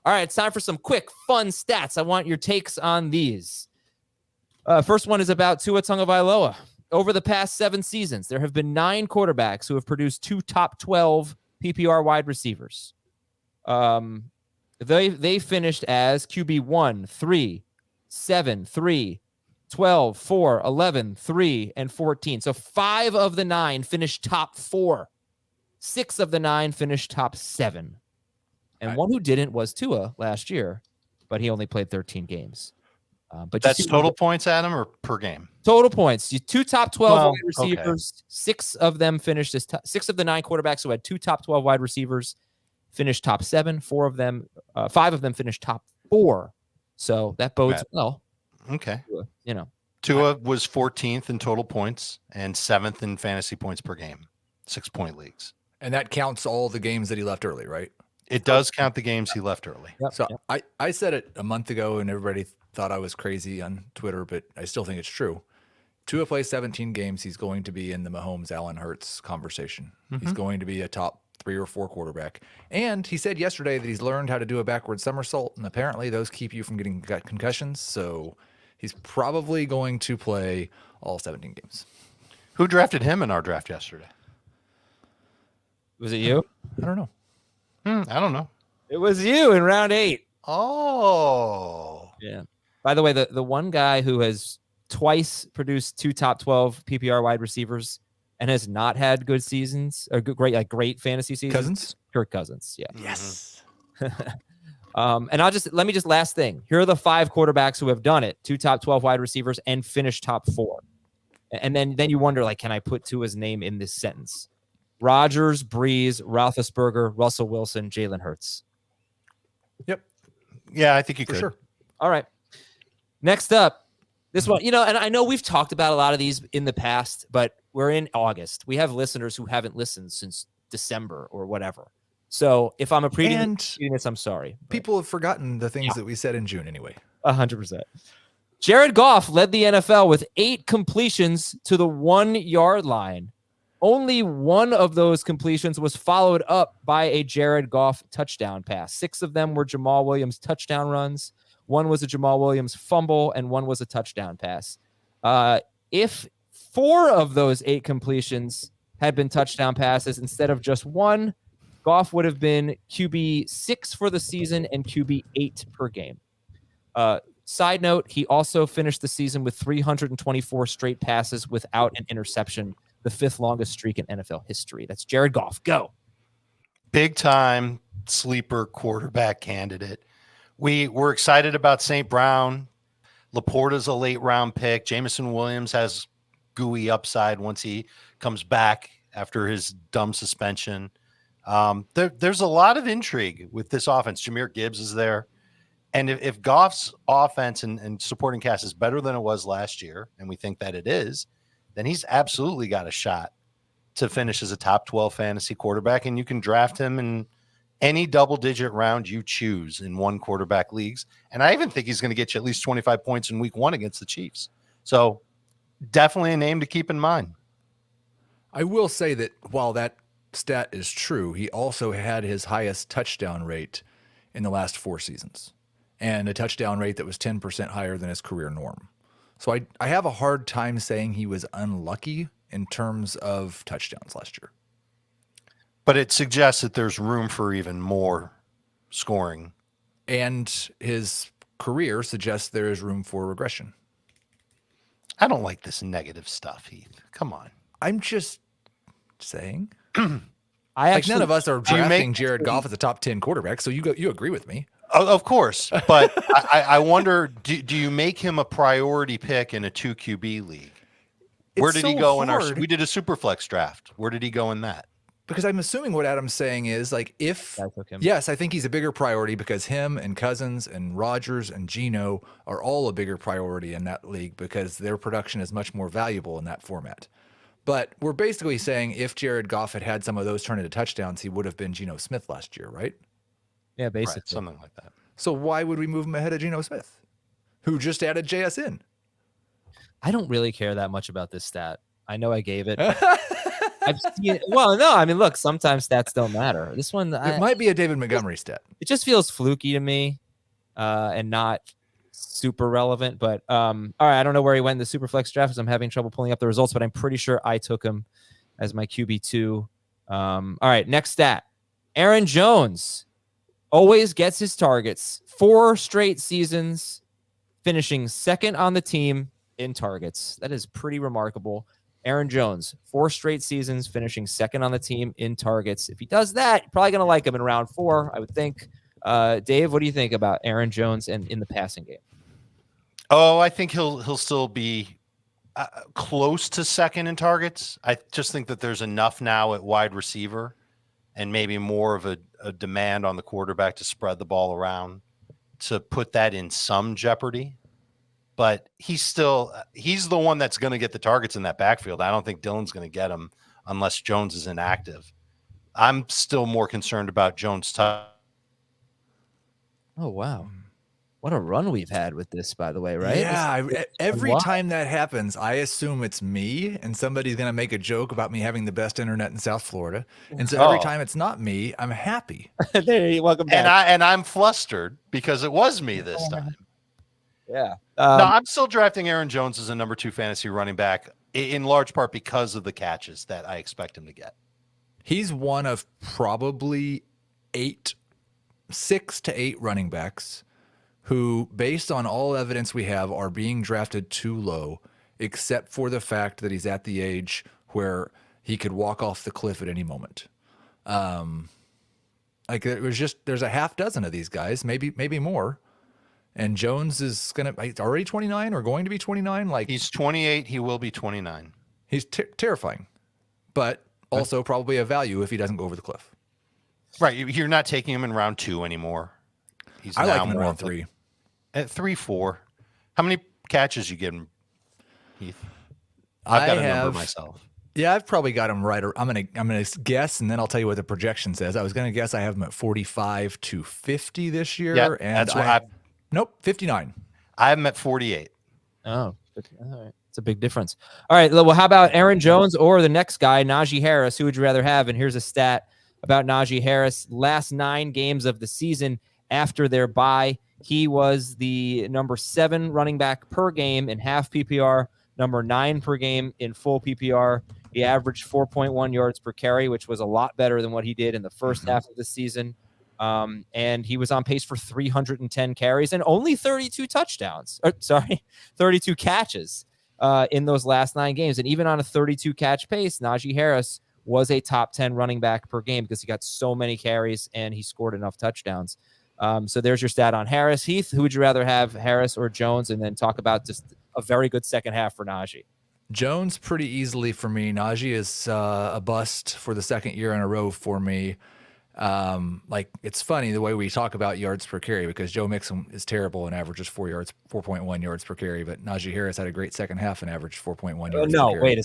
All right, it's time for some quick, fun stats. I want your takes on these. First one is about Tua Tagovailoa. Over the past 7 seasons, there have been 9 quarterbacks who have produced 2 top 12 PPR wide receivers. They finished as QB 1, 3, 7, 3, 12, 4, 11, 3, and 14. So 5 of the 9 finished top 4. 6 of the 9 finished top 7. And one who didn't was Tua last year, but he only played 13 games. But that's total points, Adam, or per game? Total points. 2 top 12 wide receivers. Okay. 6 of them finished as 6 of the 9 quarterbacks who had 2 top 12 wide receivers finished top 7. 5 of them finished top 4. So that bodes well. Okay. Tua was 14th in total points and 7th in fantasy points per game, 6-point leagues. And that counts all the games that he left early, right? It does count the games he left early. Yep. So I said it a month ago, and everybody thought I was crazy on Twitter, but I still think it's true. Tua plays 17 games. He's going to be in the Mahomes, Allen Hurts conversation. Mm-hmm. He's going to be a top 3 or 4 quarterback. And he said yesterday that he's learned how to do a backward somersault, and apparently those keep you from getting concussions. So he's probably going to play all 17 games. Who drafted him in our draft yesterday? Was it you? I don't know. I don't know. It was you in round 8. Oh. Yeah. By the way, the one guy who has twice produced 2 top 12 PPR wide receivers and has not had good seasons or great fantasy seasons. Cousins? Kirk Cousins. Yeah. Yes. And let me last thing. Here are the 5 quarterbacks who have done it. 2 top 12 wide receivers and finished top 4. And then you wonder, can I put Tua's name in this sentence? Rodgers, Breeze, Roethlisberger, Russell Wilson, Jalen Hurts. Yep. Yeah, I think you could. For sure. All right. Next up, this one, and I know we've talked about a lot of these in the past, but we're in August. We have listeners who haven't listened since December or whatever. So if I'm repeating this, I'm sorry. People have forgotten the things that we said in June anyway. 100%. Jared Goff led the NFL with 8 completions to the 1-yard line. Only one of those completions was followed up by a Jared Goff touchdown pass. 6 of them were Jamal Williams touchdown runs. One was a Jamal Williams fumble, and one was a touchdown pass. If 4 of those 8 completions had been touchdown passes instead of just one, Goff would have been QB 6 for the season and QB 8 per game. Side note, he also finished the season with 324 straight passes without an interception, the 5th longest streak in NFL history. That's Jared Goff. Go. Big time sleeper quarterback candidate. We're excited about St. Brown. Laporta's a late round pick. Jameson Williams has gooey upside once he comes back after his dumb suspension. There's a lot of intrigue with this offense. Jahmyr Gibbs is there. And if Goff's offense and supporting cast is better than it was last year, and we think that it is, then he's absolutely got a shot to finish as a top 12 fantasy quarterback. And you can draft him in any double-digit round you choose in 1 quarterback leagues. And I even think he's going to get you at least 25 points in week 1 against the Chiefs. So definitely a name to keep in mind. I will say that while that stat is true, he also had his highest touchdown rate in the last 4 seasons, and a touchdown rate that was 10% higher than his career norm. So I have a hard time saying he was unlucky in terms of touchdowns last year. But it suggests that there's room for even more scoring. And his career suggests there is room for regression. I don't like this negative stuff, Heath. Come on. I'm just saying. None of us are drafting Jared Goff as a top 10 quarterback, so you agree with me. Of course, but I wonder, do you make him a priority pick in a 2 QB league? Where did he go in our? We did a Superflex draft. Where did he go in that? Because I'm assuming what Adam's saying is yes, I think he's a bigger priority because him and Cousins and Rodgers and Geno are all a bigger priority in that league because their production is much more valuable in that format. But we're basically saying if Jared Goff had some of those turn into touchdowns, he would have been Geno Smith last year, right? Yeah, basically. Right, something like that. So why would we move him ahead of Geno Smith, who just added JS in? I don't really care that much about this stat. I know I gave it. I've seen. Well, no, I mean, look, sometimes stats don't matter. This one, It might be a David Montgomery stat. it just feels fluky to me, and not super relevant. But all right, I don't know where he went in the Superflex draft, because I'm having trouble pulling up the results. But I'm pretty sure I took him as my QB2. All right, next stat: Aaron Jones always gets his targets. 4 straight seasons, finishing second on the team in targets. That is pretty remarkable. Aaron Jones, 4 straight seasons, finishing second on the team in targets. If he does that, you're probably going to like him in round 4, I would think. Dave, what do you think about Aaron Jones and in the passing game? Oh, I think he'll still be close to second in targets. I just think that there's enough now at wide receiver and maybe more of a demand on the quarterback to spread the ball around to put that in some jeopardy. But he's the one that's going to get the targets in that backfield. I don't think Dylan's going to get them unless Jones is inactive. I'm still more concerned about Jones. Oh, wow. What a run we've had with this, by the way, right? Yeah, every time that happens, I assume it's me, and somebody's going to make a joke about me having the best internet in South Florida. And so every time it's not me, I'm happy. Hey, welcome back. And I'm flustered because it was me this time. Yeah. No, I'm still drafting Aaron Jones as a number 2 fantasy running back, in large part because of the catches that I expect him to get. He's one of probably 6 to 8 running backs who, based on all evidence we have, are being drafted too low, except for the fact that he's at the age where he could walk off the cliff at any moment. Like there's a half dozen of these guys, maybe more. And Jones is he's already 29 or going to be 29. Like he's 28. He will be 29. He's terrifying, but also probably a value if he doesn't go over the cliff. Right. You're not taking him in round 2 anymore. I like him in round 3. At 3-4. How many catches you give him, Heath? I've got a number myself. Yeah, I've probably got him right. I'm gonna guess, and then I'll tell you what the projection says. I was gonna guess I have him at 45 to 50 this year. Yeah, and that's what nope, 59. I have him at 48. Oh, all right. It's a big difference. All right. Well, how about Aaron Jones or the next guy, Najee Harris? Who would you rather have? And here's a stat about Najee Harris. Last 9 games of the season after their bye, he was the number 7 running back per game in half PPR, number 9 per game in full PPR. He averaged 4.1 yards per carry, which was a lot better than what he did in the first half of the season. And he was on pace for 310 carries and only 32 touchdowns. 32 catches in those last 9 games. And even on a 32 catch pace, Najee Harris was a top 10 running back per game because he got so many carries and he scored enough touchdowns. So there's your stat on Harris. Heath, who would you rather have, Harris or Jones? And then talk about just a very good second half for Najee. Jones pretty easily for me. Najee is a bust for the second year in a row for me. Like it's funny the way we talk about yards per carry because Joe Mixon is terrible and averages 4.1 yards per carry, but Najee Harris had a great second half and averaged 4.1 yards per carry. Wait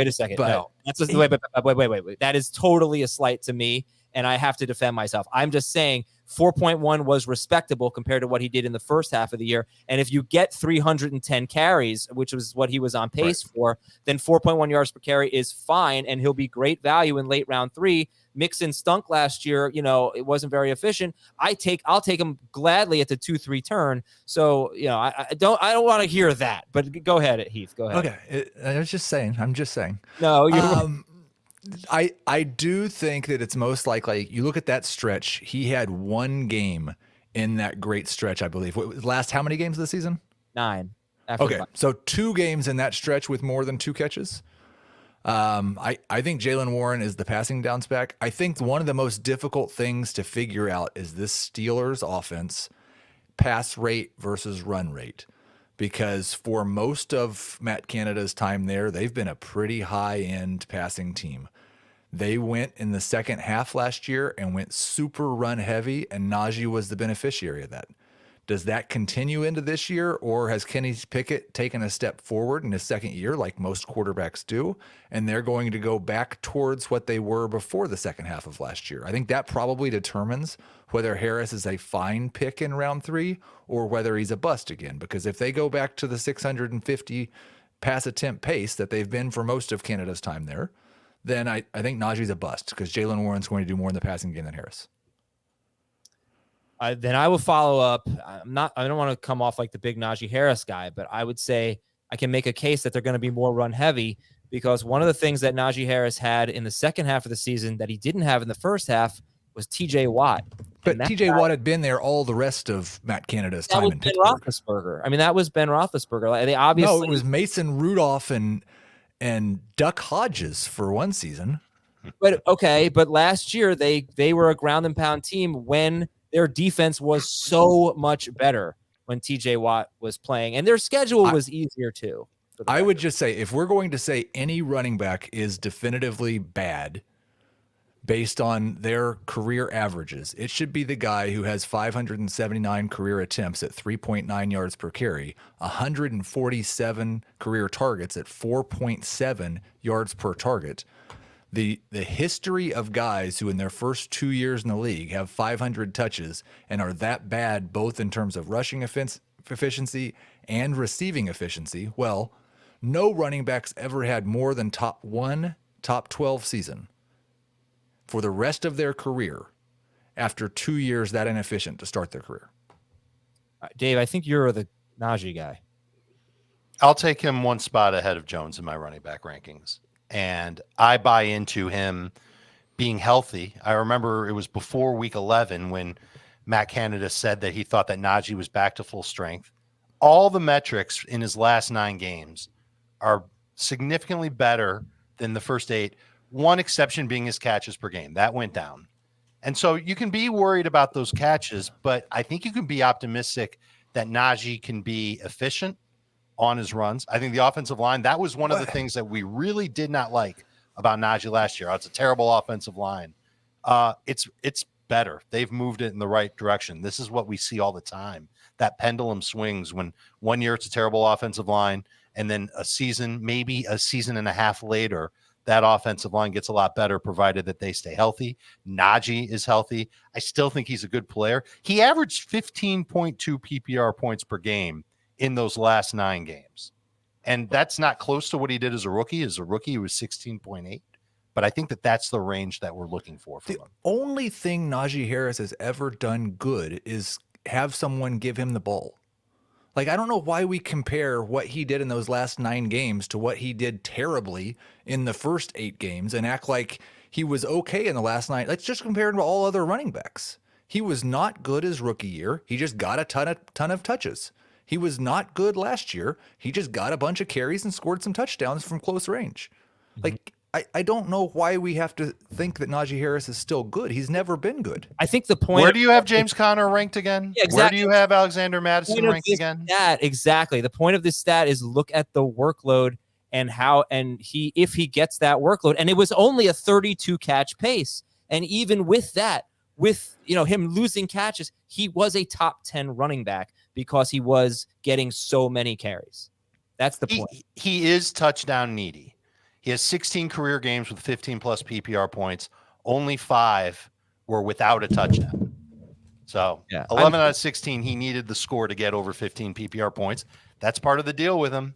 a second. But no, that's just wait. That is totally a slight to me, and I have to defend myself. I'm just saying 4.1 was respectable compared to what he did in the first half of the year. And if you get 310 carries, which was what he was on pace for, then 4.1 yards per carry is fine, and he'll be great value in late round 3. Mixon stunk last year. It wasn't very efficient. I'll take him gladly at the 2-3 turn. So, I don't want to hear that, but go ahead, Heath. Go ahead. Okay. I'm just saying. No, you're I do think that it's most likely you look at that stretch. He had 1 game in that great stretch, I believe. Last how many games of the season? 9. Okay. So 2 games in that stretch with more than 2 catches. I think Jaylen Warren is the passing downs back. I think one of the most difficult things to figure out is this Steelers offense pass rate versus run rate, because for most of Matt Canada's time there, they've been a pretty high end passing team. They went in the second half last year and went super run heavy, and Najee was the beneficiary of that. Does that continue into this year, or has Kenny Pickett taken a step forward in his second year like most quarterbacks do, and they're going to go back towards what they were before the second half of last year? I think that probably determines whether Harris is a fine pick in round 3 or whether he's a bust again, because if they go back to the 650 pass attempt pace that they've been for most of Canada's time there, then I think Najee's a bust because Jalen Warren's going to do more in the passing game than Harris. Then I will follow up. I don't want to come off like the big Najee Harris guy, but I would say I can make a case that they're going to be more run heavy because one of the things that Najee Harris had in the second half of the season that he didn't have in the first half was TJ Watt. But TJ Watt had been there all the rest of Matt Canada's time in Pittsburgh. Roethlisberger. I mean, that was Ben Roethlisberger. Like, they obviously it was Mason Rudolph and Duck Hodges for one season. But last year they were a ground and pound team when their defense was so much better when TJ Watt was playing, and their schedule was easier too. I would just say, if we're going to say any running back is definitively bad based on their career averages, it should be the guy who has 579 career attempts at 3.9 yards per carry, 147 career targets at 4.7 yards per target. The history of guys who in their first 2 years in the league have 500 touches and are that bad both in terms of rushing efficiency and receiving efficiency, well, no running backs ever had more than top 12 season for the rest of their career after 2 years that inefficient to start their career. Dave, I think you're the Najee guy. I'll take him one spot ahead of Jones in my running back rankings. And I buy into him being healthy. I remember it was before week 11 when Matt Canada said that he thought that Najee was back to full strength. All the metrics in his last 9 games are significantly better than the first 8. One exception being his catches per game. That went down. And so you can be worried about those catches, but I think you can be optimistic that Najee can be efficient on his runs. I think the offensive line, that was one of the things that we really did not like about Najee last year. It's a terrible offensive line. It's better. They've moved it in the right direction. This is what we see all the time. That pendulum swings when 1 year it's a terrible offensive line, and then maybe a season and a half later, that offensive line gets a lot better, provided that they stay healthy. Najee is healthy. I still think he's a good player. He averaged 15.2 PPR points per game in those last 9 games. And that's not close to what he did as a rookie. As a rookie, he was 16.8. But I think that that's the range that we're looking for from him. The only thing Najee Harris has ever done good is have someone give him the ball. Like, I don't know why we compare what he did in those last 9 games to what he did terribly in the first 8 games and act like he was okay in the last 9. Let's just compare him to all other running backs. He was not good his rookie year. He just got a ton of touches. He was not good last year. He just got a bunch of carries and scored some touchdowns from close range. Like, I don't know why we have to think that Najee Harris is still good. He's never been good. I think the point. Where do you have James Conner ranked again? Yeah, exactly. Where do you have Alexander Madison ranked again? Exactly. The point of this stat is look at the workload and if he gets that workload, and it was only a 32 catch pace. And even with that, with him losing catches, he was a top 10 running back because he was getting so many carries. That's the point. He is touchdown needy. He has 16 career games with 15 plus PPR points. Only 5 were without a touchdown. So 11 out of 16, he needed the score to get over 15 PPR points. That's part of the deal with him.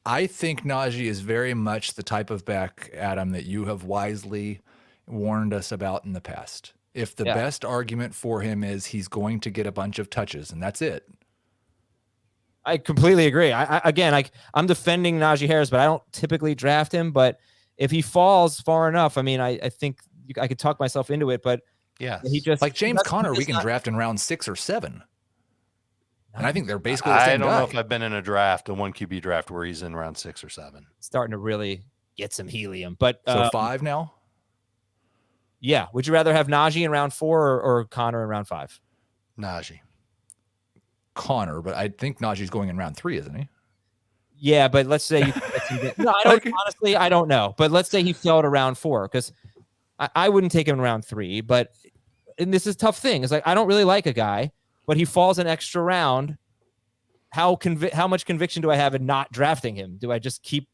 I think Najee is very much the type of back, Adam, that you have wisely warned us about in the past. If the best argument for him is he's going to get a bunch of touches, and that's it. I completely agree. I'm defending Najee Harris, but I don't typically draft him. But if he falls far enough, I mean, I think I could talk myself into it. But yeah, he just like James Conner, we can draft in round 6 or 7, and I think they're basically the I same don't guy. know if I've been in a 1 QB draft where he's in round 6 or 7. Starting to really get some helium. But so 5 now. Yeah. Would you rather have Najee in round 4 or Conner in round 5? Najee. Conner, but I think Najee's going in round 3, isn't he? Yeah, but let's say no, I don't honestly, I don't know. But let's say he fell to round 4, because I wouldn't take him in round 3. But and this is a tough thing. It's like I don't really like a guy, but he falls an extra round. How much conviction do I have in not drafting him? Do I just keep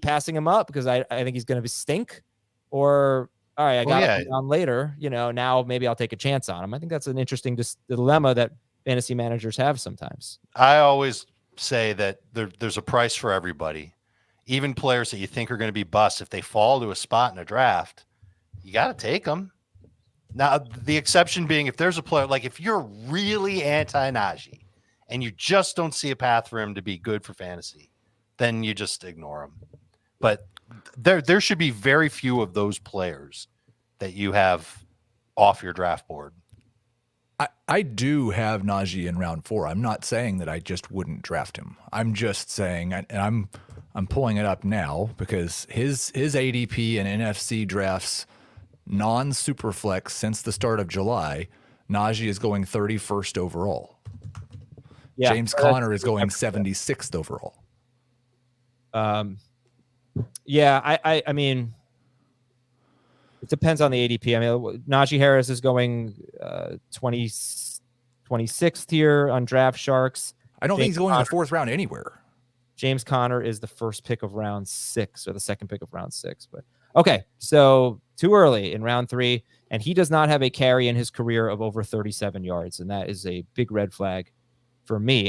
passing him up because I think he's going to stink, or all right, I got him down later. Now maybe I'll take a chance on him. I think that's an interesting dilemma that fantasy managers have sometimes. I always say that there's a price for everybody. even players that you think are going to be busts, if they fall to a spot in a draft, you got to take them. Now, the exception being if there's a player, like if you're really anti-Najee and you just don't see a path for him to be good for fantasy, then you just ignore him. But there should be very few of those players that you have off your draft board. I do have Najee in round 4. I'm not saying that I just wouldn't draft him. I'm just saying, and I'm pulling it up now because his ADP and NFC drafts non-superflex since the start of July, Najee is going 31st overall. Yeah, James Conner is going 76th overall. Yeah, I mean, it depends on the ADP. I mean, Najee Harris is going 26th here on Draft Sharks. I don't think he's going in the 4th round anywhere. James Conner is the first pick of round 6 or the second pick of round 6. But okay, so too early in round 3, and he does not have a carry in his career of over 37 yards, and that is a big red flag for me.